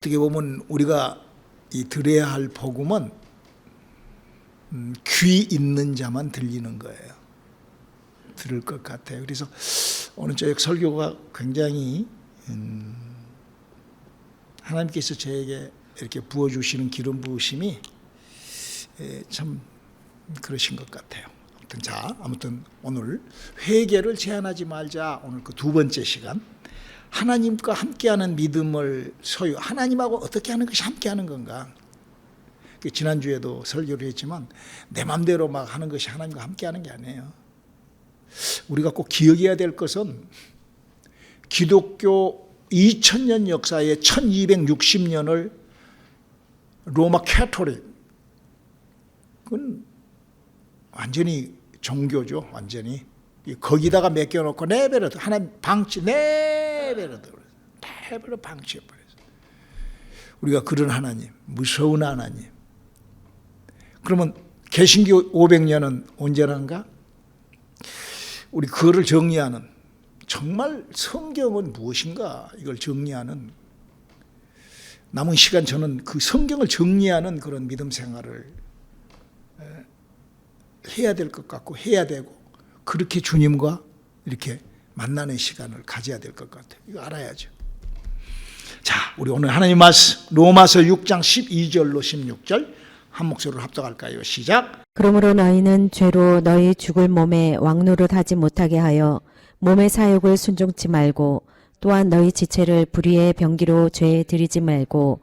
어떻게 보면 우리가 이 들어야 할 복음은 귀 있는 자만 들리는 거예요. 들을 것 같아요. 그래서 오늘 저녁 설교가 굉장히 하나님께서 저에게 이렇게 부어주시는 기름 부으심이 참 그러신 것 같아요. 아무튼 오늘 회개를 제한하지 말자. 오늘 그 두 번째 시간, 하나님과 함께하는 믿음을 하나님하고 어떻게 하는 것이 함께하는 건가. 지난주에도 설교를 했지만 내 맘대로 막 하는 것이 하나님과 함께하는 게 아니에요. 우리가 꼭 기억해야 될 것은 기독교 2000년 역사의 1260년을 로마 캐토릭, 그건 완전히 종교죠. 완전히 거기다가 맡겨놓고 내버려 하나님 방치 내버려 방치해버렸어요. 우리가 그런 하나님, 무서운 하나님. 그러면 개신기 500년은 언제란가? 우리 그거를 정리하는, 정말 성경은 무엇인가 이걸 정리하는, 남은 시간 저는 그 성경을 정리하는 그런 믿음 생활을 해야 될 것 같고 해야 되고, 그렇게 주님과 이렇게 만나는 시간을 가져야 될 것 같아요. 이거 알아야죠. 자, 우리 오늘 하나님 말씀 로마서 6장 12절로 16절 한 목소리로 합독할까요? 시작. 그러므로 너희는 죄로 너희 죽을 몸에 왕노릇하지 못하게 하여 몸의 사욕을 순종치 말고, 또한 너희 지체를 불의의 병기로 죄에 들이지 말고,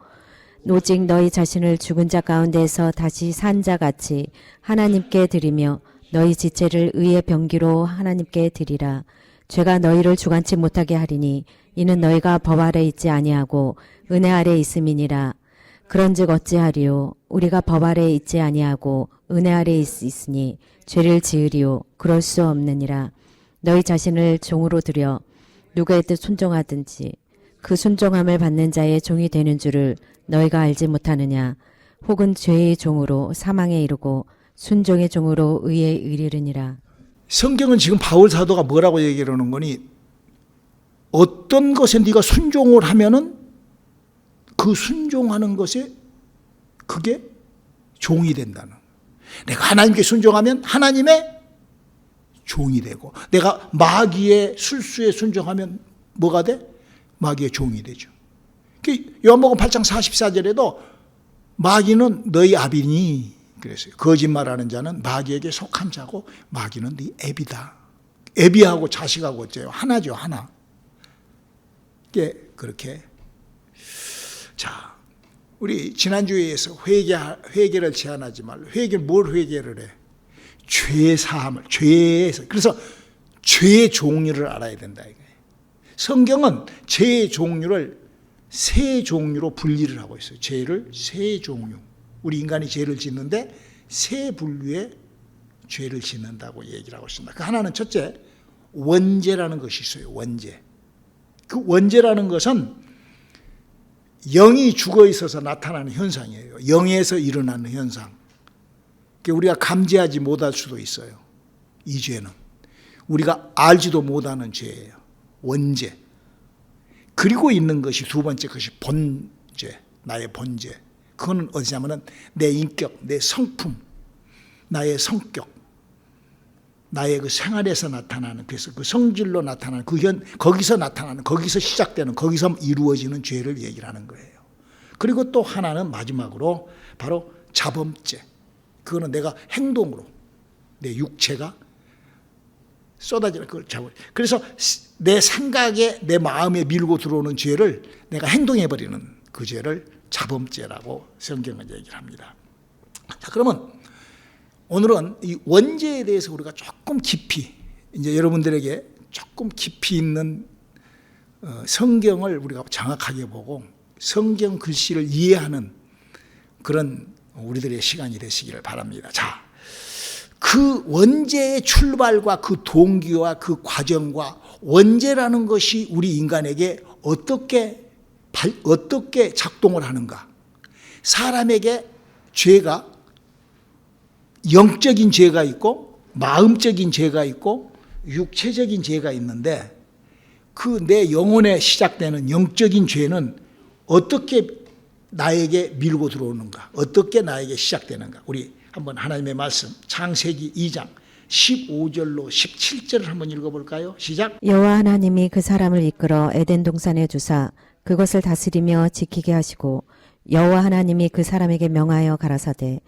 오직 너희 자신을 죽은 자 가운데서 다시 산 자 같이 하나님께 드리며 너희 지체를 의의 병기로 하나님께 드리라. 죄가 너희를 주관치 못하게 하리니 이는 너희가 법 아래 있지 아니하고 은혜 아래 있음이니라. 그런즉 어찌하리요? 우리가 법 아래 있지 아니하고 은혜 아래 있으니 죄를 지으리요? 그럴 수 없느니라. 너희 자신을 종으로 들여 누구의 뜻 순종하든지 그 순종함을 받는 자의 종이 되는 줄을 너희가 알지 못하느냐? 혹은 죄의 종으로 사망에 이르고 순종의 종으로 의에 이르느니라. 성경은 지금 바울 사도가 뭐라고 얘기를 하는 거니? 어떤 것에 네가 순종을 하면은 그 순종하는 것에 그게 종이 된다는. 내가 하나님께 순종하면 하나님의 종이 되고, 내가 마귀의 술수에 순종하면 뭐가 돼? 마귀의 종이 되죠. 요한복음 8장 44절에도 마귀는 너희 아비니 그랬어요. 거짓말하는 자는 마귀에게 속한 자고 마귀는 네 애비다. 애비하고 자식하고 어째요? 하나죠, 하나. 그렇게. 자, 우리 지난주에서 회개를 제한하지 말고, 뭘 회개를 해? 죄 사함을, 죄에서. 그래서 죄의 종류를 알아야 된다 이거예요. 성경은 죄의 종류를 세 종류로 분리를 하고 있어요. 죄를 세 종류. 우리 인간이 죄를 짓는데 세 분류의 죄를 짓는다고 얘기를 하고 있습니다. 그 하나는 첫째, 원죄라는 것이 있어요. 원죄. 그 원죄라는 것은 영이 죽어 있어서 나타나는 현상이에요. 영에서 일어나는 현상. 우리가 감지하지 못할 수도 있어요. 이 죄는 우리가 알지도 못하는 죄예요. 원죄. 그리고 있는 것이 두 번째, 것이 본죄, 나의 본죄. 그거는 어디냐면은 내 인격, 내 성품, 나의 성격, 나의 그 생활에서 나타나는, 그래서 그 성질로 나타나는, 거기서 나타나는, 거기서 시작되는, 거기서 이루어지는 죄를 얘기를 하는 거예요. 그리고 또 하나는 마지막으로 바로 자범죄. 그거는 내가 행동으로, 내 육체가 쏟아지는 그걸 잡아. 그래서 내 생각에, 내 마음에 밀고 들어오는 죄를 내가 행동해버리는 그 죄를 자범죄라고 성경은 얘기를 합니다. 자, 그러면 오늘은 이 원죄에 대해서 우리가 조금 깊이, 이제 여러분들에게 조금 깊이 있는 성경을 우리가 정확하게 보고 성경 글씨를 이해하는 그런 우리들의 시간이 되시기를 바랍니다. 자, 그 원죄의 출발과 그 동기와 그 과정과 원죄라는 것이 우리 인간에게 어떻게 작동을 하는가. 사람에게 죄가 영적인 죄가 있고 마음적인 죄가 있고 육체적인 죄가 있는데, 그 내 영혼에 시작되는 영적인 죄는 어떻게 나에게 밀고 들어오는가? 어떻게 나에게 시작되는가? 우리 한번 하나님의 말씀 창세기 2장 15절로 17절을 한번 읽어볼까요? 시작. 여호와 하나님이 그 사람을 이끌어 에덴 동산에 두사 그것을 다스리며 지키게 하시고 여호와 하나님이 그 사람에게 명하여 가라사대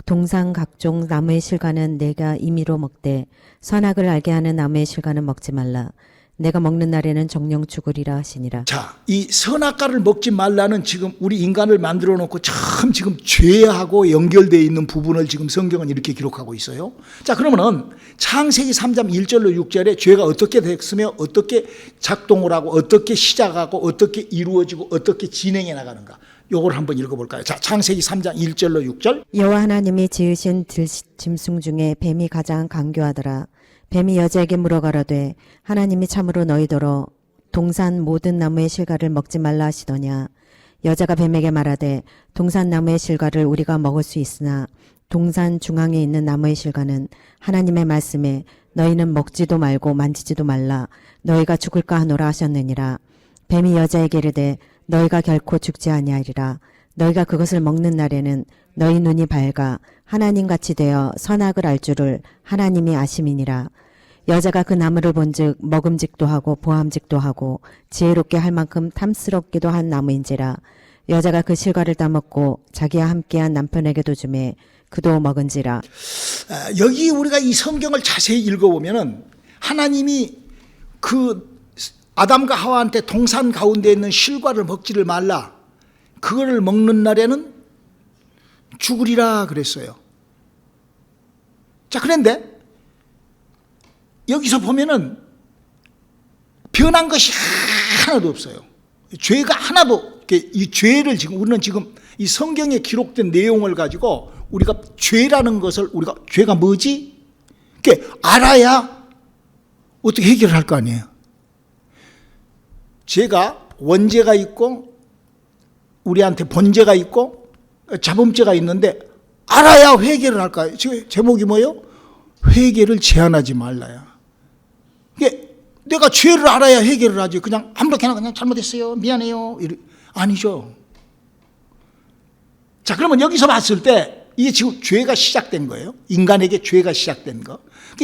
동산 각종 나무의 실과는 내가 임의로 먹되 선악을 알게 하는 나무의 실과는 먹지 말라. 내가 먹는 날에는 정령 죽으리라 하시니라. 자, 이 선악과를 먹지 말라는 지금 우리 인간을 만들어 놓고 참 지금 죄하고 연결되어 있는 부분을 지금 성경은 이렇게 기록하고 있어요. 자, 그러면은 창세기 3장 1절로 6절에 죄가 어떻게 됐으며 어떻게 작동을 하고 어떻게 시작하고 어떻게 이루어지고 어떻게 진행해 나가는가. 요걸 한번 읽어볼까요? 자, 창세기 3장 1절로 6절. 여호와 하나님이 지으신 짐승 중에 뱀이 가장 강교하더라. 뱀이 여자에게 물어가라되 하나님이 참으로 너희더러 동산 모든 나무의 실과를 먹지 말라 하시더냐. 여자가 뱀에게 말하되 동산 나무의 실과를 우리가 먹을 수 있으나 동산 중앙에 있는 나무의 실과는 하나님의 말씀에 너희는 먹지도 말고 만지지도 말라. 너희가 죽을까 하노라 하셨느니라. 뱀이 여자에게 이르되 너희가 결코 죽지 아니하리라. 너희가 그것을 먹는 날에는 너희 눈이 밝아 하나님같이 되어 선악을 알 줄을 하나님이 아심이니라. 여자가 그 나무를 본즉 먹음직도 하고 보암직도 하고 지혜롭게 할 만큼 탐스럽기도 한 나무인지라. 여자가 그 실과를 따먹고 자기와 함께한 남편에게도 주매 그도 먹은지라. 여기 우리가 이 성경을 자세히 읽어보면은 하나님이 그 아담과 하와한테 동산 가운데 있는 실과를 먹지를 말라. 그거를 먹는 날에는 죽으리라 그랬어요. 자, 그런데 여기서 보면은 변한 것이 하나도 없어요. 죄가 하나도, 이 죄를 지금 우리는 지금 이 성경에 기록된 내용을 가지고 우리가 죄라는 것을 우리가 죄가 뭐지? 알아야 어떻게 해결을 할 거 아니에요. 죄가 원죄가 있고 우리한테 본죄가 있고 자범죄가 있는데 알아야 회개를 할까요? 지금 제목이 뭐예요? 회개를 제한하지 말라야. 이게 내가 죄를 알아야 회개를 하지. 그냥 아무렇게나 그냥 잘못했어요, 미안해요, 아니죠. 자, 그러면 여기서 봤을 때 이게 지금 죄가 시작된 거예요. 인간에게 죄가 시작된 거.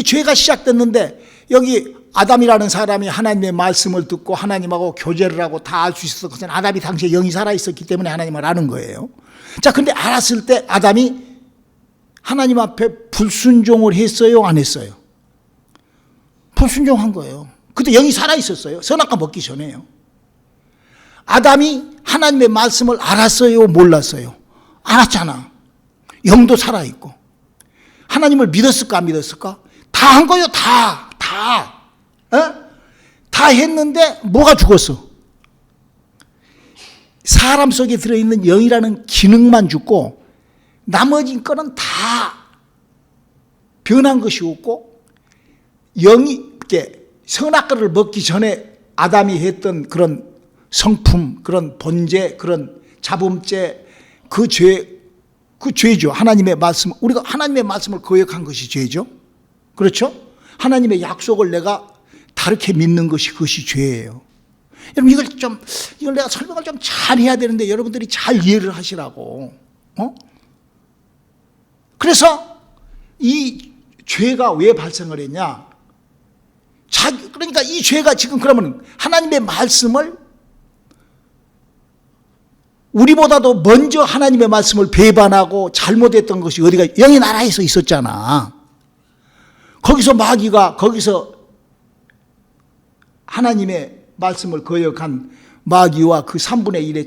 죄가 시작됐는데 여기 아담이라는 사람이 하나님의 말씀을 듣고 하나님하고 교제를 하고 다 알 수 있어서 그냥 아담이 당시에 영이 살아있었기 때문에 하나님을 아는 거예요. 자, 근데 알았을 때 아담이 하나님 앞에 불순종을 했어요, 안 했어요? 불순종한 거예요. 그때 영이 살아있었어요. 선악과 먹기 전에요. 아담이 하나님의 말씀을 알았어요, 몰랐어요? 알았잖아. 영도 살아있고. 하나님을 믿었을까, 안 믿었을까? 다 한 거예요, 다. 다 했는데 뭐가 죽었어? 사람 속에 들어있는 영이라는 기능만 죽고 나머지 거는 다 변한 것이 없고 영이 이렇게 선악과를 먹기 전에 아담이 했던 그런 성품, 그런 본죄, 그런 자범죄, 그 죄죠. 하나님의 말씀, 우리가 하나님의 말씀을 거역한 것이 죄죠. 그렇죠? 하나님의 약속을 내가 다르게 믿는 것이 그것이 죄예요. 여러분 이걸 내가 설명을 좀 잘 해야 되는데 여러분들이 잘 이해를 하시라고. 그래서 이 죄가 왜 발생을 했냐? 그러니까 이 죄가 지금 그러면 하나님의 말씀을 우리보다도 먼저 하나님의 말씀을 배반하고 잘못했던 것이 어디가 영의 나라에서 있었잖아. 거기서 마귀가 거기서 하나님의 말씀을 거역한 마귀와 그 3분의 1의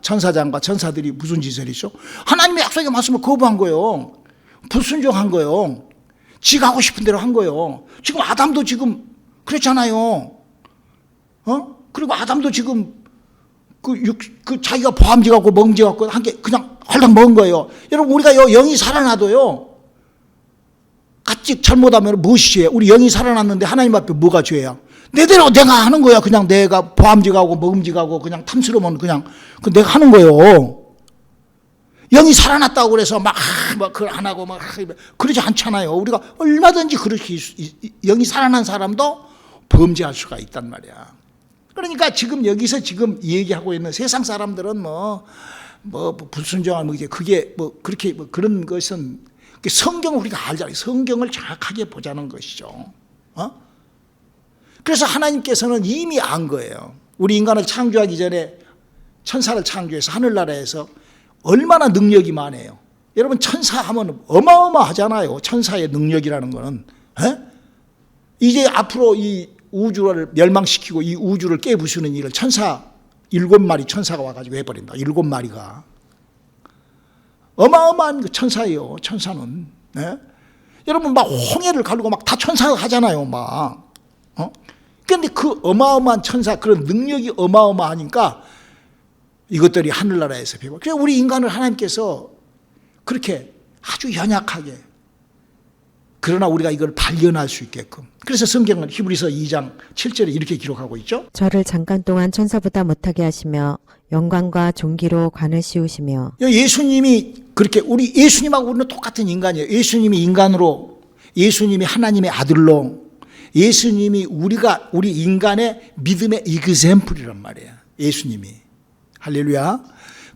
천사장과 천사들이 무슨 짓을 했죠? 하나님의 약속의 말씀을 거부한 거예요. 불순종한 거예요. 지가 하고 싶은 대로 한 거예요. 지금 아담도 지금 그랬잖아요. 그리고 아담도 지금 그 자기가 보암직하고 멍직하고 한 게 그냥 헐떡 먹은 거예요. 여러분 우리가 영이 살아나도요. 까찍 잘못하면 무엇이 죄야? 우리 영이 살아났는데 하나님 앞에 뭐가 죄야? 내대로 내가 하는 거야. 그냥 내가 보암직하고 먹음직하고 그냥 탐스러우면 그냥 내가 하는 거예요. 영이 살아났다고 그래서 막 그걸 안 하고 막 그러지 않잖아요. 우리가 얼마든지 그렇게 영이 살아난 사람도 범죄할 수가 있단 말이야. 그러니까 지금 여기서 지금 얘기하고 있는 세상 사람들은 뭐 불순종한 뭐 이제 그게 뭐 그렇게 뭐 그런 것은 성경을 우리가 알잖아요. 성경을 정확하게 보자는 것이죠. 그래서 하나님께서는 이미 안 거예요. 우리 인간을 창조하기 전에 천사를 창조해서 하늘나라에서 얼마나 능력이 많아요. 여러분 천사 하면 어마어마하잖아요. 천사의 능력이라는 거는. 이제 앞으로 이 우주를 멸망시키고 이 우주를 깨부수는 일을 천사 7마리 천사가 와가지고 해버린다. 7마리가. 어마어마한 그 천사예요. 천사는. 여러분 막 홍해를 가르고 막 다 천사가 하잖아요. 막. 그런데 그 어마어마한 천사 그런 능력이 어마어마하니까 이것들이 하늘나라에서 배워. 그래서 우리 인간을 하나님께서 그렇게 아주 연약하게 그러나 우리가 이걸 발견할 수 있게끔. 그래서 성경은 히브리서 2장 7절에 이렇게 기록하고 있죠. 저를 잠깐 동안 천사보다 못하게 하시며 영광과 존귀로 관을 씌우시며. 예수님이 그렇게 우리 예수님하고 우리는 똑같은 인간이에요. 예수님이 인간으로 예수님이 하나님의 아들로 예수님이 우리 인간의 믿음의 이그샘플이란 말이에요. 예수님이. 할렐루야.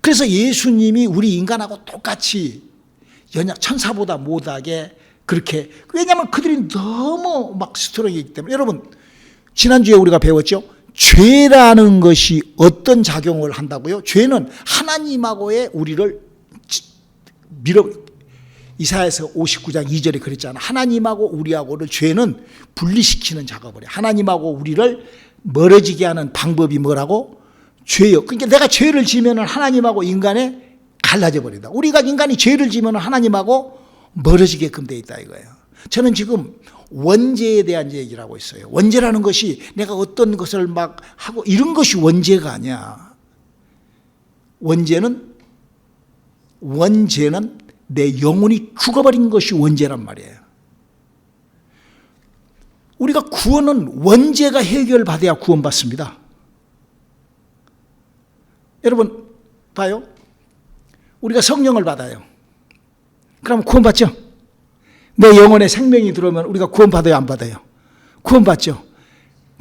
그래서 예수님이 우리 인간하고 똑같이 천사보다 못하게 그렇게, 왜냐하면 그들이 너무 막 스트롱이기 때문에. 여러분 지난주에 우리가 배웠죠. 죄라는 것이 어떤 작용을 한다고요? 죄는 하나님하고의 우리를 이사야서 59장 2절에 그랬잖아. 하나님하고 우리하고를 죄는 분리시키는 작업을 해. 하나님하고 우리를 멀어지게 하는 방법이 뭐라고? 죄요. 그러니까 내가 죄를 지면 하나님하고 인간에 갈라져 버린다. 우리가 인간이 죄를 지면 하나님하고 멀어지게끔 돼 있다 이거예요. 저는 지금 원죄에 대한 얘기를 하고 있어요. 원죄라는 것이 내가 어떤 것을 막 하고 이런 것이 원죄가 아니야. 원죄는 내 영혼이 죽어버린 것이 원죄란 말이에요. 우리가 구원은 원죄가 해결받아야 구원받습니다. 여러분 봐요. 우리가 성령을 받아요. 그럼 구원받죠? 내 영혼에 생명이 들어오면 우리가 구원받아요, 안 받아요? 구원받죠?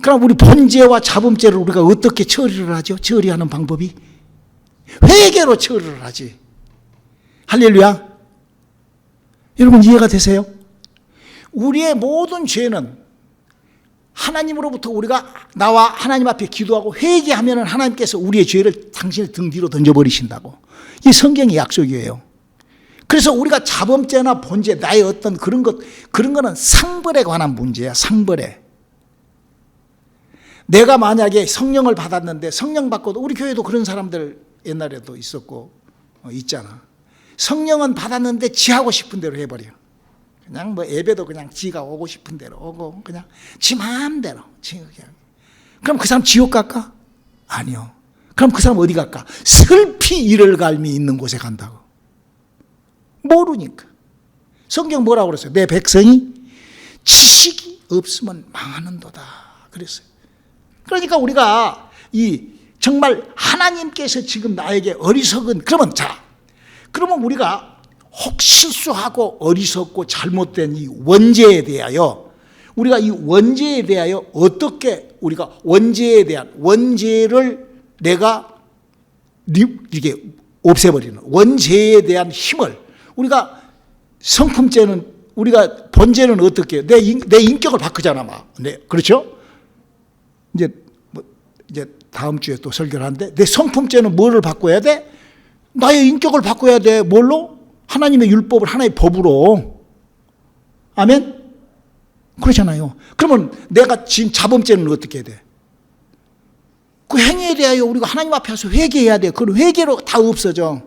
그럼 우리 번죄와 자범죄를 우리가 어떻게 처리를 하죠? 처리하는 방법이 회개로 처리를 하지. 할렐루야. 여러분 이해가 되세요? 우리의 모든 죄는 하나님으로부터 우리가 나와 하나님 앞에 기도하고 회개하면 하나님께서 우리의 죄를 당신의 등 뒤로 던져버리신다고. 이 성경의 약속이에요. 그래서 우리가 자범죄나 번죄, 나의 어떤 그런 거는 상벌에 관한 문제야. 상벌에. 내가 만약에 성령을 받았는데 성령 받고도 우리 교회도 그런 사람들 옛날에도 있었고 있잖아. 성령은 받았는데 지하고 싶은 대로 해버려. 그냥 뭐 예배도 그냥 지가 오고 싶은 대로 오고 그냥 지 마음대로. 그럼 그 사람 지옥 갈까? 아니요. 그럼 그 사람 어디 갈까? 슬피 이를 갈미 있는 곳에 간다고. 모르니까. 성경 뭐라고 그랬어요? 내 백성이 지식이 없으면 망하는도다 그랬어요. 그러니까 우리가 정말 하나님께서 지금 나에게 어리석은 그러면 우리가 혹 실수하고 어리석고 잘못된 이 원죄에 대하여 우리가 이 원죄에 대하여 어떻게 우리가 원죄를 내가 이게 없애버리는 원죄에 대한 힘을 우리가 성품죄는 우리가 번죄는 어떻게 해요? 내 인격을 바꾸잖아 막. 네, 그렇죠? 이제 다음 주에 또 설교를 하는데 내 성품죄는 뭐를 바꿔야 돼? 나의 인격을 바꿔야 돼. 뭘로? 하나님의 율법을 하나의 법으로. 아멘? 그렇잖아요. 그러면 내가 지금 자범죄는 어떻게 해야 돼? 그 행위에 대하여 우리가 하나님 앞에 와서 회개해야 돼. 그 회개로 다 없어져.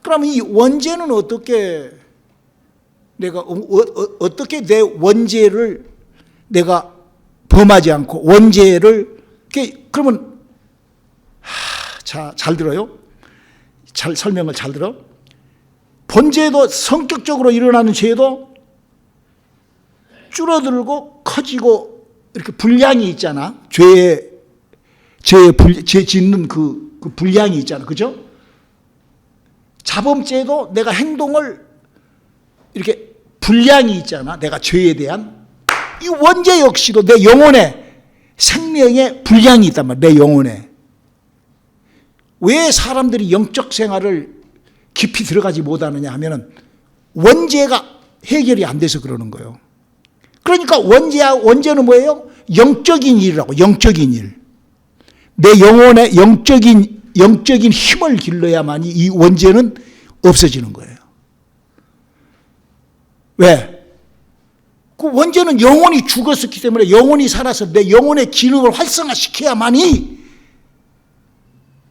그러면 이 원죄는 어떻게 어떻게 내 원죄를 내가 범하지 않고 원죄를 그러면 잘 들어요. 설명을 잘 들어. 번죄도 성격적으로 일어나는 죄도 줄어들고 커지고 이렇게 분량이 있잖아. 죄 짓는 그 분량이 있잖아. 그죠? 자범죄도 내가 행동을 이렇게 분량이 있잖아. 내가 죄에 대한. 이 원죄 역시도 내 영혼에 생명의 분량이 있단 말이야. 내 영혼에. 왜 사람들이 영적 생활을 깊이 들어가지 못하느냐 하면은 원죄가 해결이 안 돼서 그러는 거예요. 그러니까 원죄는 뭐예요? 영적인 일이라고. 영적인 일. 내 영혼의 영적인 힘을 길러야만이 이 원죄는 없어지는 거예요. 왜? 그 원죄는 영혼이 죽었었기 때문에 영혼이 살아서 내 영혼의 기능을 활성화시켜야만이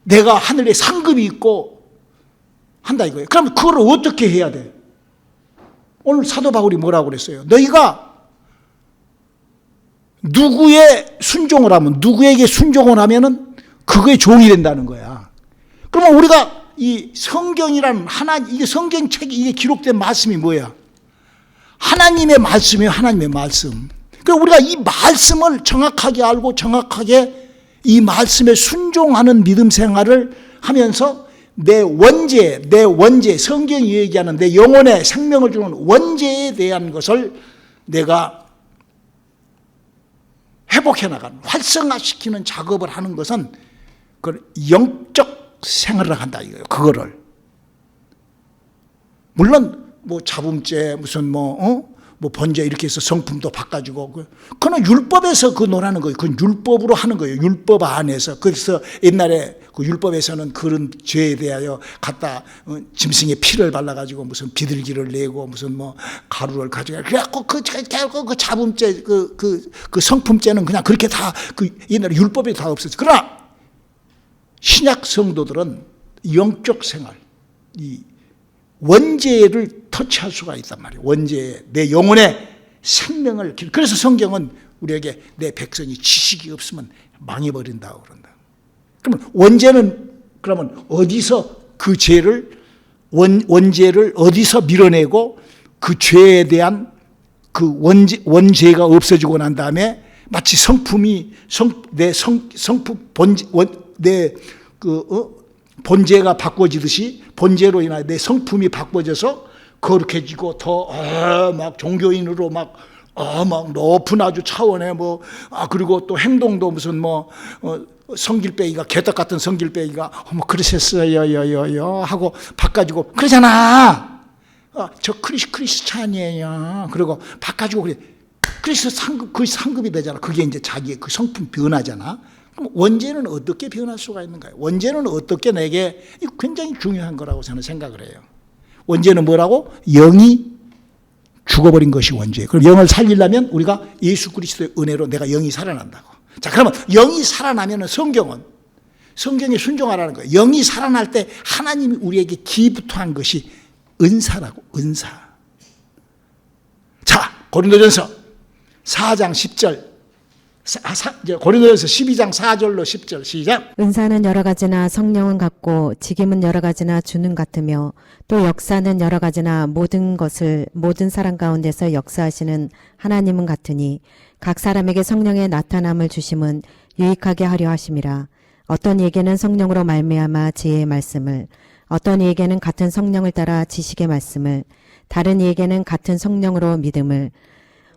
내가 하늘에 상급이 있고 한다 이거예요. 그럼 그걸 어떻게 해야 돼? 오늘 사도 바울이 뭐라고 그랬어요? 너희가 누구의 순종을 하면, 누구에게 순종을 하면은 그거에 종이 된다는 거야. 그러면 우리가 이 성경이란 이게 성경책이 이게 기록된 말씀이 뭐야? 하나님의 말씀이에요. 하나님의 말씀. 그러니까 우리가 이 말씀을 정확하게 알고 정확하게 이 말씀에 순종하는 믿음 생활을 하면서 내 원죄, 성경이 얘기하는 내 영혼의 생명을 주는 원죄에 대한 것을 내가 회복해 나가는, 활성화시키는 작업을 하는 것은 그 영적 생활을 한다 이거예요. 그거를. 물론 뭐 잡음죄 무슨 뭐 번제 이렇게 해서 성품도 바꿔주고 그건 율법에서 그 논하는 거예요. 그건 율법으로 하는 거예요. 율법 안에서. 그래서 옛날에 그 율법에서는 그런 죄에 대하여 갖다 짐승의 피를 발라가지고 무슨 비둘기를 내고 무슨 뭐 가루를 가져가. 그래갖고 그 잡음죄 그 성품죄는 그냥 그렇게 다 그 옛날에 율법에 다 없었어요. 그러나 신약 성도들은 영적 생활, 이 원죄를 터치할 수가 있단 말이에요. 원죄, 내 영혼의 생명을 그래서 성경은 우리에게 내 백성이 지식이 없으면 망해버린다고 그런다. 그러면 원죄는 그러면 어디서 그 죄를 원죄를 어디서 밀어내고 그 죄에 대한 그 원죄가 없어지고 난 다음에 마치 성품이 내 성품 본죄가 바꿔지듯이 본죄로 인하여 내 성품이 바꿔져서 거룩해지고 더 막 종교인으로 막 높은 아주 차원의 그리고 또 행동도 무슨 성길빼기가 개떡 같은 성길빼기가 그러셨어요 하고 바꿔주고 그러잖아. 저 크리스찬이에요. 그리고 바꿔주고 그래. 그래서 상급이 되잖아. 그게 이제 자기의 그 성품 변화잖아. 그럼 원죄는 어떻게 변할 수가 있는가요? 원죄는 어떻게 내게 굉장히 중요한 거라고 저는 생각을 해요. 원죄는 뭐라고? 영이 죽어버린 것이 원죄예요. 그럼 영을 살리려면 우리가 예수 그리스도의 은혜로 내가 영이 살아난다고. 자, 그러면 영이 살아나면 성경에 순종하라는 거예요. 영이 살아날 때 하나님이 우리에게 기부토한 것이 은사라고. 은사. 자, 고린도전서 4장 10절 고린도전서 12장 4절로 10절 시작. 은사는 여러 가지나 성령은 같고 직임은 여러 가지나 주는 같으며 또 역사는 여러 가지나 모든 사람 가운데서 역사하시는 하나님은 같으니 각 사람에게 성령의 나타남을 주심은 유익하게 하려 하심이라. 어떤 이에게는 성령으로 말미암아 지혜의 말씀을, 어떤 이에게는 같은 성령을 따라 지식의 말씀을, 다른 이에게는 같은 성령으로 믿음을,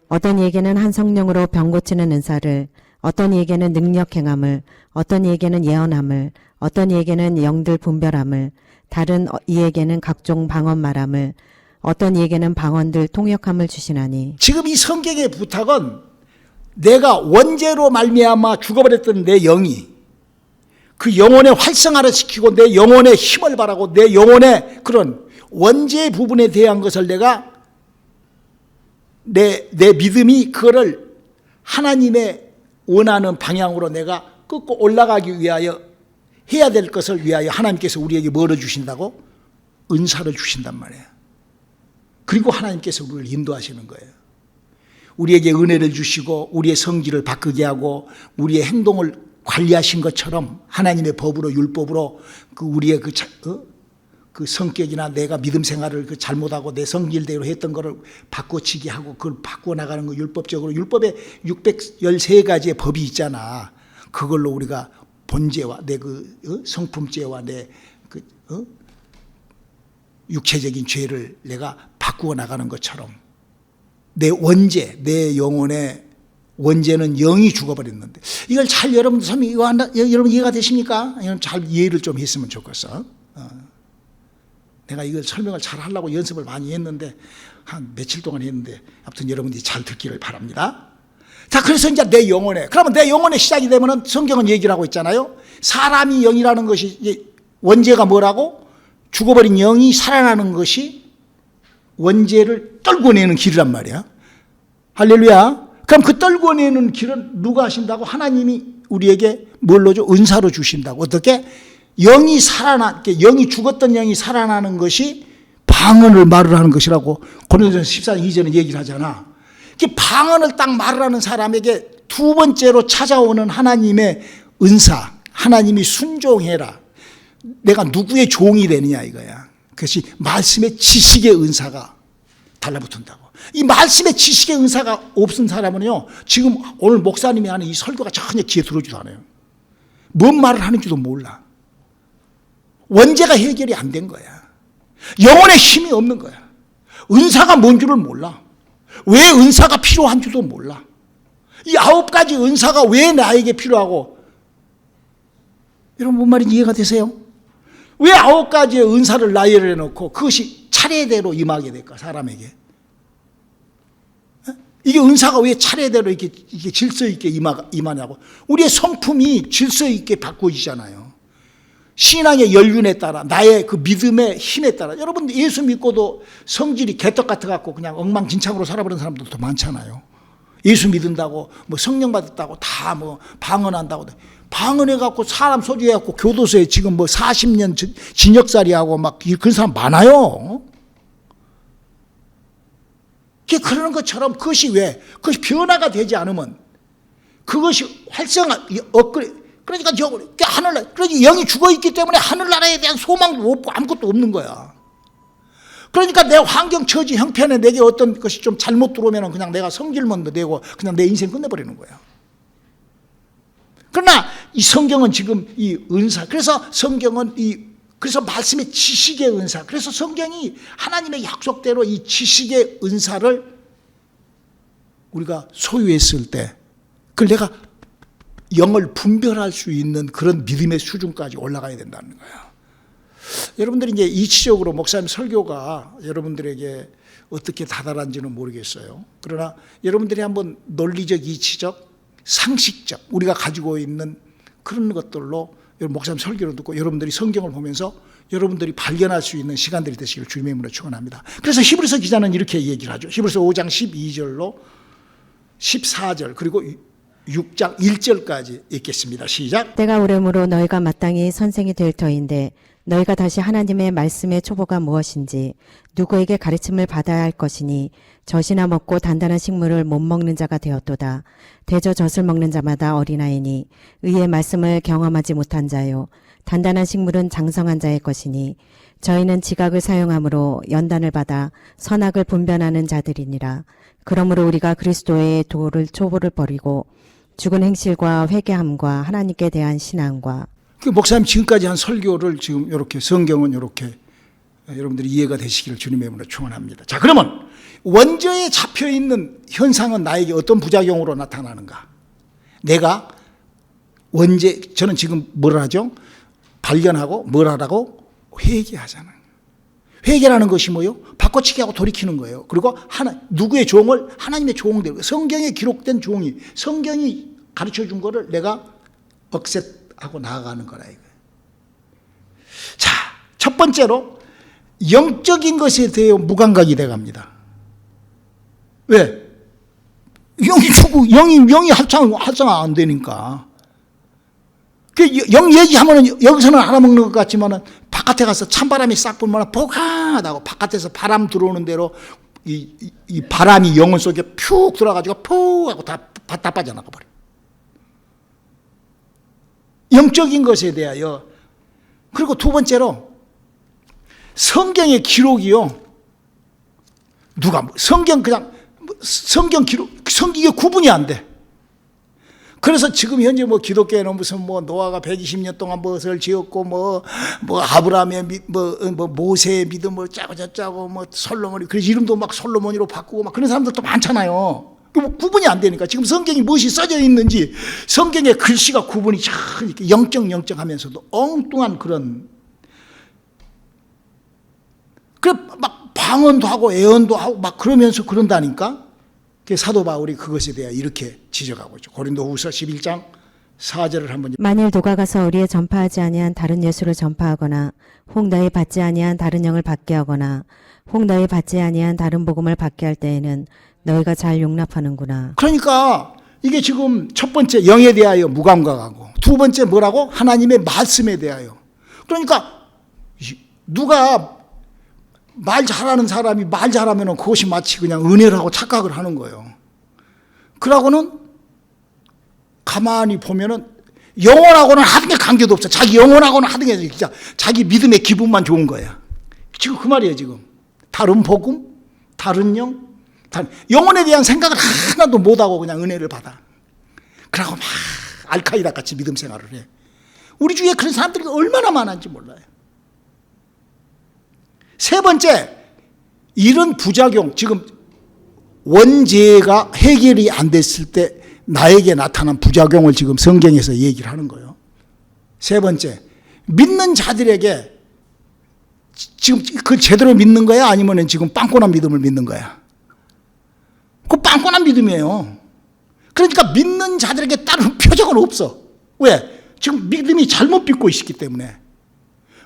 어떤 이에게는 한 성령으로 병 고치는 은사를, 어떤 이에게는 능력 행함을, 어떤 이에게는 예언함을, 어떤 이에게는 영들 분별함을, 다른 이에게는 각종 방언 말함을, 어떤 이에게는 방언들 통역함을 주시나니. 지금 이 성경의 부탁은 내가 원죄로 말미암아 죽어버렸던 내 영이 그 영혼의 활성화를 시키고 내 영혼의 힘을 바라고 내 영혼의 그런 원죄 부분에 대한 것을 내가 내 믿음이 그거를 하나님의 원하는 방향으로 내가 끄고 올라가기 위하여 해야 될 것을 위하여 하나님께서 우리에게 뭐를 주신다고? 은사를 주신단 말이에요. 그리고 하나님께서 우리를 인도하시는 거예요. 우리에게 은혜를 주시고 우리의 성질을 바꾸게 하고 우리의 행동을 관리하신 것처럼 하나님의 법으로 율법으로 우리의 그 성격이나 내가 믿음 생활을 잘못하고 내 성질대로 했던 거를 바꿔치기 하고 그걸 바꾸어 나가는 거 율법적으로 율법에 613가지의 법이 있잖아. 그걸로 우리가 본죄와 내 성품죄와 내 육체적인 죄를 내가 바꾸어 나가는 것처럼 내 원죄, 내 영혼의 원죄는 영이 죽어버렸는데, 이걸 잘 여러분들 설명, 이거 여러분 이해가 되십니까? 여러분 잘 이해를 좀 했으면 좋겠어. 내가 이걸 설명을 잘 하려고 연습을 많이 했는데, 한 며칠 동안 했는데, 아무튼 여러분들이 잘 듣기를 바랍니다. 자, 그래서 이제 내 영혼에, 그러면 내 영혼의 시작이 되면은 성경은 얘기를 하고 있잖아요. 사람이 영이라는 것이, 이제 원죄가 뭐라고? 죽어버린 영이 살아나는 것이 원죄를 떨궈내는 길이란 말이야. 할렐루야. 그럼 그 떨궈내는 길은 누가 하신다고? 하나님이 우리에게 뭘로 줘? 은사로 주신다고. 어떻게? 영이 영이 죽었던 영이 살아나는 것이 방언을 말을 하는 것이라고 고린도전서 14장 2절에 얘기를 하잖아. 방언을 딱 말을 하는 사람에게 두 번째로 찾아오는 하나님의 은사, 하나님이 순종해라. 내가 누구의 종이 되느냐 이거야. 그것이 말씀의 지식의 은사가 달라붙는다고. 이 말씀의 지식의 은사가 없은 사람은요, 지금 오늘 목사님이 하는 이 설교가 전혀 귀에 들어오지도 않아요. 뭔 말을 하는지도 몰라. 원죄가 해결이 안 된 거야. 영혼의 힘이 없는 거야. 은사가 뭔 줄을 몰라. 왜 은사가 필요한 줄도 몰라. 이 9가지 은사가 왜 나에게 필요하고, 여러분 뭔 말인지 이해가 되세요? 왜 9가지의 은사를 나열을 해놓고 그것이 차례대로 임하게 될까, 사람에게? 이게 은사가 왜 차례대로 이렇게 질서 있게 임하냐고. 우리의 성품이 질서 있게 바꿔지잖아요. 신앙의 연륜에 따라, 나의 그 믿음의 힘에 따라. 여러분 예수 믿고도 성질이 개떡 같아갖고 그냥 엉망진창으로 살아버리는 사람들도 많잖아요. 예수 믿는다고 뭐 성령 받았다고 다 뭐 방언한다고, 방언해갖고 사람 소주해갖고 교도소에 지금 뭐 40년 징역살이하고 막 그런 사람 많아요. 그러는 것처럼 그것이 왜? 그것이 변화가 되지 않으면, 그것이 활성화, 그러니까 하늘나라, 그러니까 영이 죽어있기 때문에 하늘나라에 대한 소망도 없고 아무것도 없는 거야. 그러니까 내 환경, 처지, 형편에 내게 어떤 것이 좀 잘못 들어오면 그냥 내가 성질만 내고 그냥 내 인생 끝내버리는 거야. 그러나 이 성경은 지금 이 은사, 그래서 성경은 그래서 말씀의 지식의 은사, 그래서 성경이 하나님의 약속대로 이 지식의 은사를 우리가 소유했을 때, 그걸 내가 영을 분별할 수 있는 그런 믿음의 수준까지 올라가야 된다는 거야. 여러분들이 이제 이치적으로 목사님 설교가 여러분들에게 어떻게 다다란지는 모르겠어요. 그러나 여러분들이 한번 논리적, 이치적, 상식적, 우리가 가지고 있는 그런 것들로 목사님 설교를 듣고 여러분들이 성경을 보면서 여러분들이 발견할 수 있는 시간들이 되시길 주님의 이름으로 축원합니다. 그래서 히브리서 기자는 이렇게 얘기를 하죠. 히브리서 5장 12절로 14절 그리고 6장 1절까지 읽겠습니다. 시작. 때가 오므로 너희가 마땅히 선생이 될 터인데 너희가 다시 하나님의 말씀의 초보가 무엇인지 누구에게 가르침을 받아야 할 것이니 젖이나 먹고 단단한 식물을 못 먹는 자가 되었도다. 대저 젖을 먹는 자마다 어린아이니 의의 말씀을 경험하지 못한 자요. 단단한 식물은 장성한 자의 것이니 저희는 지각을 사용함으로 연단을 받아 선악을 분별하는 자들이니라. 그러므로 우리가 그리스도의 도를 초보를 버리고 죽은 행실과 회개함과 하나님께 대한 신앙과, 그 목사님 지금까지 한 설교를 지금 이렇게 성경은 이렇게 여러분들이 이해가 되시기를 주님의 이름으로 축원합니다. 자, 그러면 원죄에 잡혀 있는 현상은 나에게 어떤 부작용으로 나타나는가? 내가 원죄, 저는 지금 뭘 하죠? 발견하고 뭘 하라고? 회개하잖아요. 회개라는 것이 뭐요? 바꿔치기하고 돌이키는 거예요. 그리고 누구의 종을? 하나님의 종들, 성경에 기록된 종이, 성경이 가르쳐 준 거를 내가 억셉하고 나아가는 거라 이거예요. 자, 첫 번째로 영적인 것에 대해 무감각이 돼갑니다. 왜? 영이 죽고 영이 활성화 안 되니까. 영 얘기하면은 여기서는 알아먹는 것 같지만은 바깥에 가서 찬바람이 싹 불면 보강하다고, 바깥에서 바람 들어오는 대로 이 바람이 영혼 속에 푹 들어가지고 푹 하고 다 빠져나가 버려. 영적인 것에 대하여. 그리고 두 번째로 성경의 기록이요. 성경 기록, 성경에 구분이 안 돼. 그래서 지금 현재 뭐 기독교에는 무슨 뭐 노아가 120년 동안 무엇을 지었고 뭐 아브라함의 뭐 모세의 믿음을 짜고 저짜고 뭐 솔로몬이, 그래서 이름도 막 솔로몬이로 바꾸고 막 그런 사람들도 많잖아요. 구분이 안 되니까 지금 성경이 무엇이 써져 있는지 성경의 글씨가 구분이 참 이렇게 영적하면서도 엉뚱한 그런 막 방언도 하고 애언도 하고 막 그러면서 그런다니까. 사도 바울이 그것에 대해 이렇게 지적하고 있죠. 고린도후서 11장 4절을 한번. 만일 누가 가서 우리의 전파하지 아니한 다른 예수를 전파하거나 혹 너희 받지 아니한 다른 영을 받게 하거나 혹 너희 받지 아니한 다른 복음을 받게 할 때에는 너희가 잘 용납하는구나. 그러니까 이게 지금 첫 번째 영에 대하여 무감각하고 두 번째 뭐라고? 하나님의 말씀에 대하여. 그러니까 누가 말 잘하는 사람이 말 잘하면 그것이 마치 그냥 은혜라고 착각을 하는 거예요. 그러고는 가만히 보면은 영혼하고는 하는 게 관계도 없어. 자기 영혼하고는 하는 게 진짜 자기 믿음의 기분만 좋은 거야. 지금 그 말이에요. 지금 다른 복음, 다른 영, 영혼에 대한 생각을 하나도 못하고 그냥 은혜를 받아. 그러고 막 알카이다 같이 믿음 생활을 해. 우리 주위에 그런 사람들이 얼마나 많은지 몰라요. 세 번째, 이런 부작용, 지금 원죄가 해결이 안 됐을 때 나에게 나타난 부작용을 지금 성경에서 얘기를 하는 거예요. 세 번째, 믿는 자들에게 지금 그걸 제대로 믿는 거야? 아니면 지금 빵꾸난 믿음을 믿는 거야? 그 빵꾸난 믿음이에요. 그러니까 믿는 자들에게 다른 표적은 없어. 왜? 지금 믿음이 잘못 믿고 있기 때문에.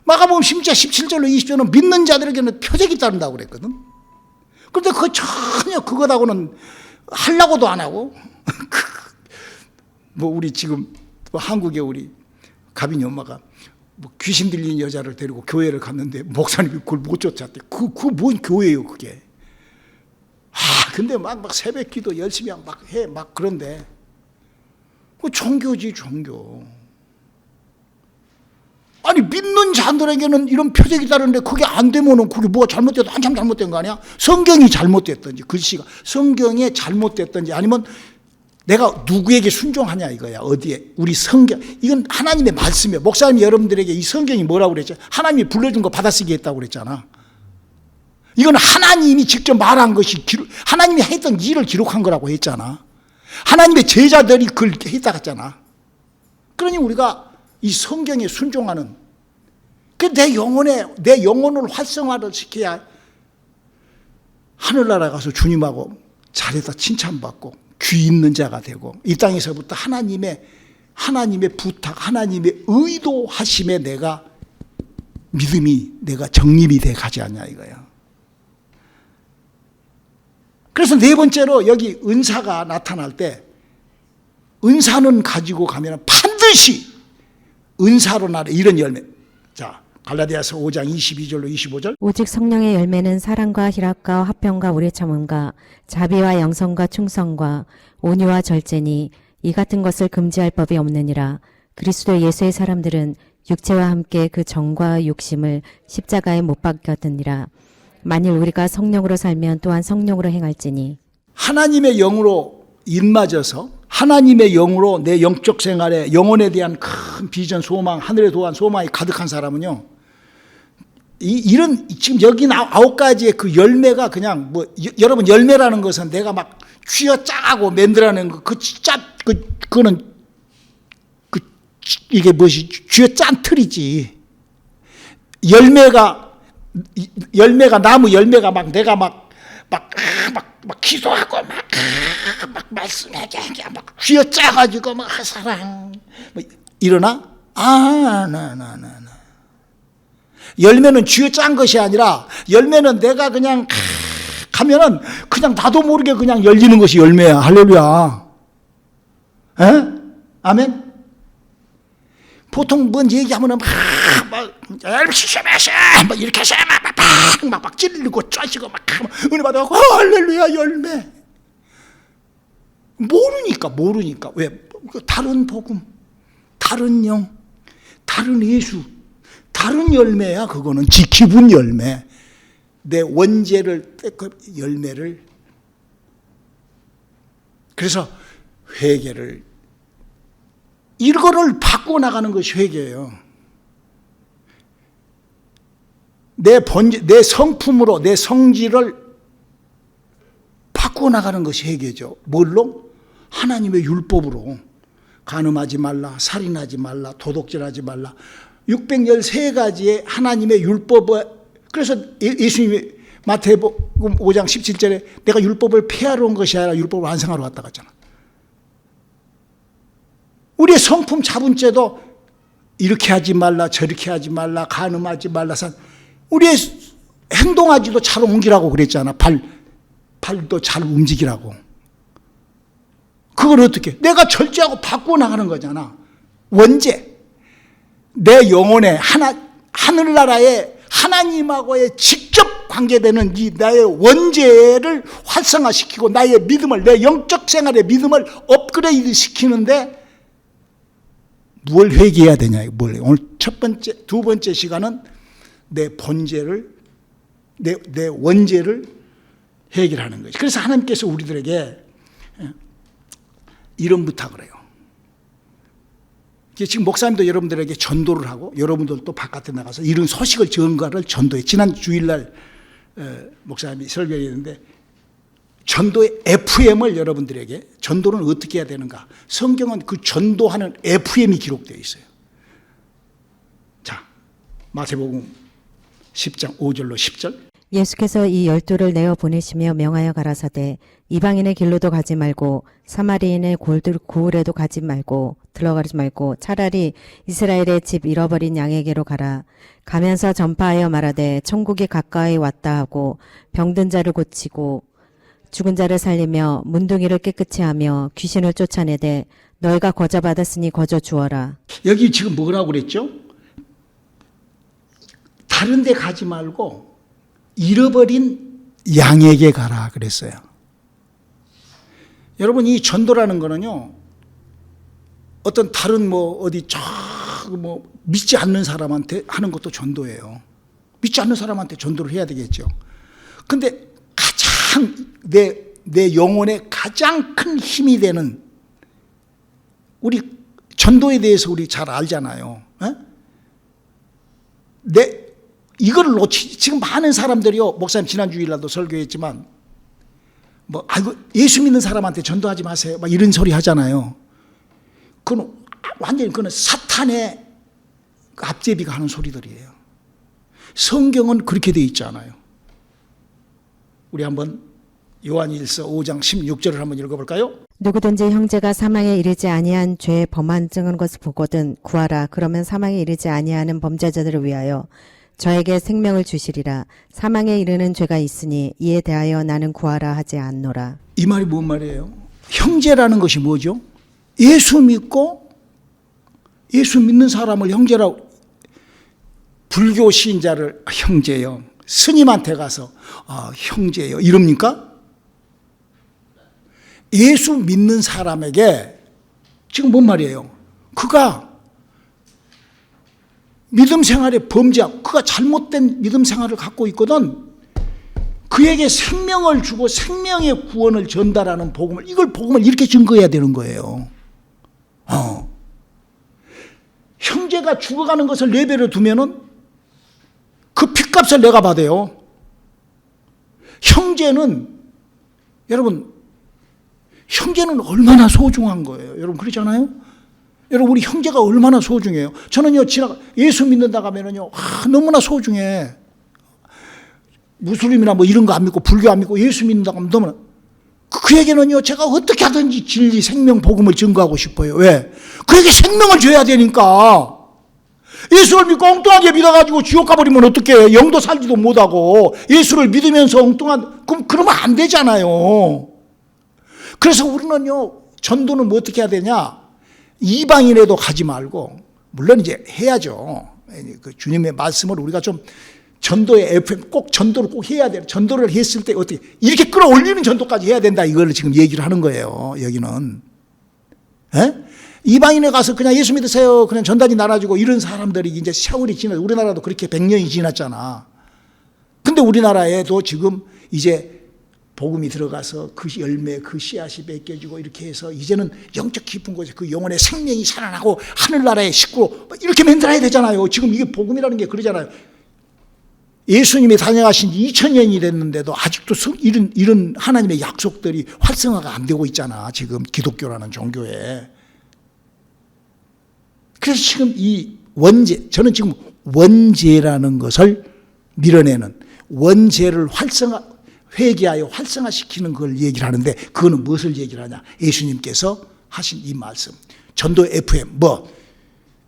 마가복음 10장 17절로 20절은 믿는 자들에게는 표적이 따른다고 그랬거든. 그런데 그거 전혀 그거하고는 하려고도 안 하고 뭐 우리 지금 한국에 우리 가빈이 엄마가 뭐 귀신 들린 여자를 데리고 교회를 갔는데 목사님이 그걸 못 쫓았대. 그거 뭔 교회예요 그게. 근데 막 새벽 기도 열심히 막 해 막 그런데 그 종교지 종교. 아니 믿는 자들에게는 이런 표적이 다른데 그게 안 되면은 그게 뭐가 잘못돼도 한참 잘못된 거 아니야? 성경이 잘못됐든지 글씨가 성경에 잘못됐든지 아니면 내가 누구에게 순종하냐 이거야. 어디에? 우리 성경. 이건 하나님의 말씀이에요. 목사님이 여러분들에게 이 성경이 뭐라고 그랬죠? 하나님이 불러준 거 받아쓰기 했다고 그랬잖아. 이건 하나님이 직접 말한 것이 하나님이 했던 일을 기록한 거라고 했잖아. 하나님의 제자들이 그걸 했다 했잖아. 그러니 우리가 이 성경에 순종하는 내 영혼을 활성화를 시켜야 하늘나라 가서 주님하고 잘해서 칭찬받고 귀 있는 자가 되고 이 땅에서부터 하나님의 부탁, 하나님의 의도하심에 내가 믿음이 내가 정립이 돼 가지 않냐 이거야. 그래서 네 번째로 여기 은사가 나타날 때 은사는 가지고 가면 반드시 은사로 나를 이런 열매. 자, 갈라디아서 5장 22절로 25절. 오직 성령의 열매는 사랑과 희락과 화평과 오래 참음과 자비와 양선과 충성과 온유와 절제니 이 같은 것을 금지할 법이 없느니라. 그리스도 예수의 사람들은 육체와 함께 그 정과 욕심을 십자가에 못 박혔느니라. 만일 우리가 성령으로 살면 또한 성령으로 행할지니. 하나님의 영으로 인맞아서 하나님의 영으로 내 영적 생활에 영혼에 대한 큰 비전, 소망, 하늘에 도한 소망이 가득한 사람은요. 이런 지금 여기 9가지의 그 열매가 그냥 뭐 여러분 열매라는 것은 내가 막 쥐어 짜고 만들어낸 거 그거는 이게 무엇이 쥐어 짠 틀이지. 열매가 나무 열매가 막 내가 막 기도하고 막 말씀하게 막 쥐어 짜가지고 막 사랑 뭐 이러나 나 열매는 쥐어 짠 것이 아니라 열매는 내가 그냥 가면은 그냥 나도 모르게 그냥 열리는 것이 열매야. 할렐루야. 에? 아멘. 보통 뭔 얘기하면은 막 이렇게 해서 막 찔리고 짜시고 막 은혜 받아갖고 할렐루야 열매. 모르니까 왜 다른 복음, 다른 영, 다른 예수, 다른 열매야. 그거는 기분 열매. 내 원죄를 열매를. 그래서 회개를 이거를 바꾸어 나가는 것이 회개예요. 내 성품으로 내 성질을 바꾸어 나가는 것이 회개죠. 뭘로? 하나님의 율법으로. 간음하지 말라, 살인하지 말라, 도둑질하지 말라. 613가지의 하나님의 율법을, 그래서 예수님이 마태복음 5장 17절에 내가 율법을 폐하러 온 것이 아니라 율법을 완성하러 왔다 갔잖아. 우리의 성품 잡은죄도 이렇게 하지 말라, 저렇게 하지 말라, 간음하지 말라. 우리의 행동하지도 잘 옮기라고 그랬잖아. 발도 잘 움직이라고. 그걸 어떻게? 내가 절제하고 바꾸어 나가는 거잖아. 원죄. 내 영혼에 하늘나라에 하나님하고의 직접 관계되는 이 나의 원죄를 활성화시키고 나의 믿음을, 내 영적 생활의 믿음을 업그레이드 시키는데 뭘 회개해야 되냐? 오늘 첫 번째, 두 번째 시간은 내 본죄를, 내 원죄를 해결하는 거지. 그래서 하나님께서 우리들에게 이런 부탁을 해요. 지금 목사님도 여러분들에게 전도를 하고 여러분들도 바깥에 나가서 이런 소식을 전가를 전도해. 지난 주일날 목사님이 설교했는데 전도의 FM을 여러분들에게, 전도는 어떻게 해야 되는가? 성경은 그 전도하는 FM이 기록되어 있어요. 자, 마태복음 10장 5절로 10절. 예수께서 이 12를 내어 보내시며 명하여 가라사대 이방인의 길로도 가지 말고 사마리인의 고을에도 가지 말고 들어가지 말고 차라리 이스라엘의 집 잃어버린 양에게로 가라. 가면서 전파하여 말하되 천국이 가까이 왔다 하고 병든 자를 고치고 죽은 자를 살리며 문둥이를 깨끗이 하며 귀신을 쫓아내되 너희가 거저 받았으니 거저 주어라. 여기 지금 뭐라고 그랬죠? 다른 데 가지 말고 잃어버린 양에게 가라 그랬어요. 여러분, 이 전도라는 거는요, 어떤 다른 어디 믿지 않는 사람한테 하는 것도 전도예요. 믿지 않는 사람한테 전도를 해야 되겠죠. 근데 가장 내 영혼에 가장 큰 힘이 되는, 우리 전도에 대해서 우리 잘 알잖아요. 이걸 지금 많은 사람들이요, 목사님 지난 주일날도 설교했지만 예수 믿는 사람한테 전도하지 마세요 막 이런 소리 하잖아요. 그건 완전히 사탄의 앞제비가 하는 소리들이에요. 성경은 그렇게 돼 있지 않아요. 우리 한번 요한일서 5장 16절을 한번 읽어볼까요? 누구든지 형제가 사망에 이르지 아니한 죄에 범한증한 것을 보거든 구하라. 그러면 사망에 이르지 아니하는 범죄자들을 위하여 저에게 생명을 주시리라. 사망에 이르는 죄가 있으니 이에 대하여 나는 구하라 하지 않노라. 이 말이 뭔 말이에요? 형제라는 것이 뭐죠? 예수 믿고 예수 믿는 사람을 형제라고, 불교 신자를 형제요, 스님한테 가서 형제요 이럽니까? 예수 믿는 사람에게 지금 뭔 말이에요? 그가 믿음 생활에 범죄하고 그가 잘못된 믿음 생활을 갖고 있거든. 그에게 생명을 주고 생명의 구원을 전달하는 복음을, 이걸 복음을 이렇게 증거해야 되는 거예요. 형제가 죽어가는 것을 내버려 두면은 그 핏값을 내가 받아요. 여러분, 형제는 얼마나 소중한 거예요. 여러분 그렇잖아요? 여러분, 우리 형제가 얼마나 소중해요. 저는요, 예수 믿는다 하면은요, 너무나 소중해. 무슬림이나 이런 거 안 믿고 불교 안 믿고 예수 믿는다 하면 너무나, 그에게는요, 제가 어떻게 하든지 진리, 생명, 복음을 증거하고 싶어요. 왜? 그에게 생명을 줘야 되니까. 예수를 믿고 엉뚱하게 믿어가지고 지옥 가버리면 어떡해. 영도 살지도 못하고 예수를 믿으면서 그러면 안 되잖아요. 그래서 우리는요, 전도는 어떻게 해야 되냐? 이방인에도 가지 말고, 물론 이제 해야죠. 그 주님의 말씀을 우리가 좀 전도의 FM, 꼭 전도를 꼭 해야 돼요. 전도를 했을 때 어떻게 이렇게 끌어올리는 전도까지 해야 된다, 이걸 지금 얘기를 하는 거예요. 여기는 이방인에 가서 그냥 예수 믿으세요, 그냥 전단지 나눠주고 이런 사람들이 이제 세월이 지나서, 우리나라도 그렇게 100년이 지났잖아. 근데 우리나라에도 지금 이제 복음이 들어가서 그 열매, 그 씨앗이 맺겨지고 이렇게 해서 이제는 영적 깊은 곳에 그 영혼의 생명이 살아나고 하늘나라의 식구 이렇게 만들어야 되잖아요. 지금 이게 복음이라는 게 그러잖아요. 예수님이 다녀가신 지 2000년이 됐는데도 아직도 이런 하나님의 약속들이 활성화가 안 되고 있잖아. 지금 기독교라는 종교에. 그래서 지금 이 원죄, 저는 지금 원죄라는 것을 밀어내는, 원죄를 회개하여 활성화시키는 걸 얘기를 하는데, 그거는 무엇을 얘기를 하냐? 예수님께서 하신 이 말씀. 전도 FM,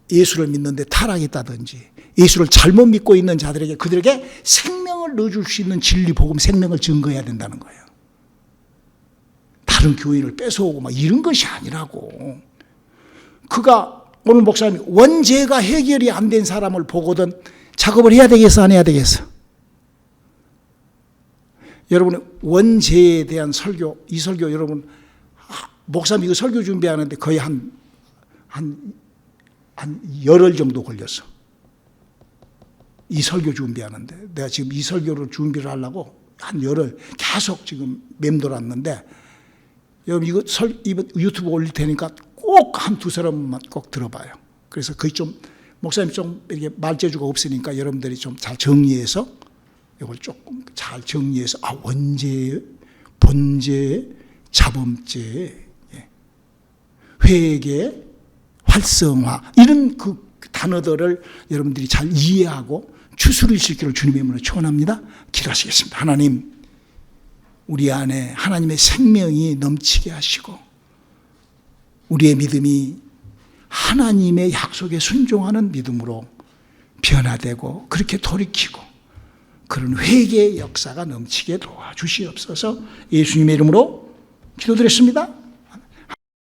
예수를 믿는데 타락했다든지 예수를 잘못 믿고 있는 자들에게, 그들에게 생명을 넣어줄 수 있는 진리, 복음, 생명을 증거해야 된다는 거예요. 다른 교인을 뺏어오고 막 이런 것이 아니라고. 그가, 오늘 목사님이 원죄가 해결이 안 된 사람을 보거든 작업을 해야 되겠어, 안 해야 되겠어? 여러분, 원죄에 대한 설교, 이 설교 여러분, 목사님 이거 설교 준비하는데 거의 한 열흘 정도 걸렸어. 이 설교 준비하는데. 내가 지금 이 설교를 준비를 하려고 한 열흘 계속 지금 맴돌았는데, 여러분 이거 유튜브 올릴 테니까 꼭 한 두 사람만 꼭 들어봐요. 그래서 거의 좀, 목사님 좀 이렇게 말재주가 없으니까 여러분들이 좀 잘 정리해서, 이걸 조금 잘 정리해서, 원죄, 본죄, 자범죄, 회개, 활성화, 이런 그 단어들을 여러분들이 잘 이해하고 추스릴 수 있기를 주님의 이름으로 축원합니다. 기도하시겠습니다. 하나님, 우리 안에 하나님의 생명이 넘치게 하시고, 우리의 믿음이 하나님의 약속에 순종하는 믿음으로 변화되고 그렇게 돌이키고 그런 회개의 역사가 넘치게 도와주시옵소서. 예수님의 이름으로 기도드렸습니다.